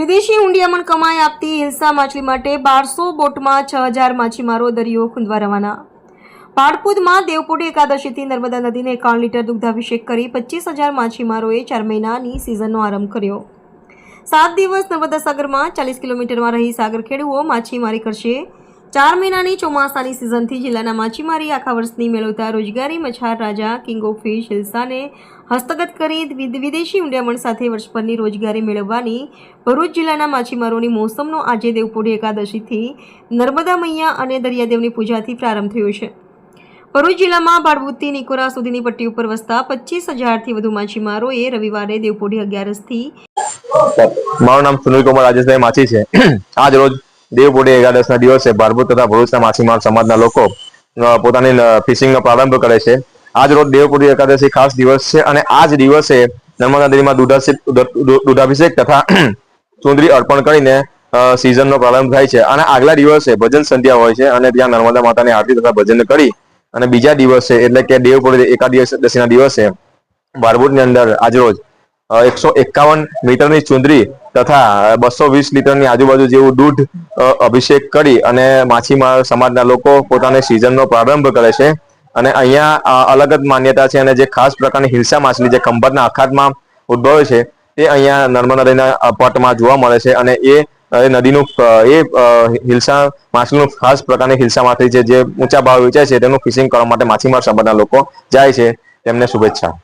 વિદેશી ઊંડિયામણ કમાઈ આપતી હિલ્સા માછલી માટે 1200 બોટમાં 6000 માછીમારો દરિયો ખૂંદવા રવાના। પાડપુદમાં દેવપોઢી એકાદશીથી નર્મદા નદીને 51 લીટર દુગ્ધાભિષેક કરી 25,000 માછીમારોએ 4 મહિનાની સિઝનનો આરંભ કર્યો। 7 દિવસ નર્મદા સાગરમાં 40 કિલોમીટરમાં રહી સાગરખેડુઓ માછીમારી કરશે। 4 મહિનાની ચોમાસાની સિઝનથી જિલ્લાના માછીમારી આખા વર્ષની મેળવતા રોજગારી મછાર રાજા કિંગ ઓફ ફિશ હિલ્સાને હસ્તગત કરી વિદેશી ઊંડિયામણ સાથે વર્ષભરની રોજગારી મેળવવાની ભરૂચ જિલ્લાના માછીમારોની મોસમનો આજે દેવપોઢી એકાદશીથી નર્મદા મૈયા અને દરિયાદેવની પૂજાથી પ્રારંભ થયો છે। ભરૂચ જિલ્લામાં ભાડભૂતથી નિકોરા સુધીની પટ્ટી ઉપર વસતા 25,000થી વધુ માછીમારોએ રવિવારે દેવપોઢી 11થી મારું નામ સુનિલ કુમાર રાજેશભાઈ માછી છે। આજ રોજ દેવપોઢી એકાદશના દિવસે ભાડભૂત તથા ભરૂચના માછીમાર સમાજના લોકો પોતાની ફિશિંગનો પ્રારંભ કરે છે। આજ રોજ દેવપોઢી એકાદશી ખાસ દિવસ છે અને આ જ દિવસે નર્મદા નદીમાં દૂધાભિષેક તથા ચુંદડી અર્પણ કરીને સિઝનનો પ્રારંભ થાય છે અને આગલા દિવસે ભજન સંધ્યા હોય છે અને ત્યાં નર્મદા માતાની આરતી તથા ભજન કરી અને બીજા દિવસે એટલે કે દેવપોઢી એકાદશીના દિવસે ભાડભૂતની અંદર આજરોજ 151 મીટરની ચુંદડી તથા 220 લીટરની આજુબાજુ જેવું દૂધ અભિષેક કરી અને માછીમાર સમાજના લોકો પોતાની સિઝનનો પ્રારંભ કરે છે। અને અહીંયા અલગ જ માન્યતા છે અને જે ખાસ પ્રકારની હિલ્સા માછલી જે ખંભાતના અખાતમાં ઉદ્ભવે છે તે અહીંયા નર્મદા નદીના પટમાં જોવા મળે છે અને એ નદીનું હિલ્સા માછલીનું ખાસ પ્રકારની હિલ્સા માછલી છે જે ઊંચા ભાવ વેચાય છે તેનું ફિશિંગ કરવા માટે માછીમાર સમાજના લોકો જાય છે। તેમને શુભેચ્છા।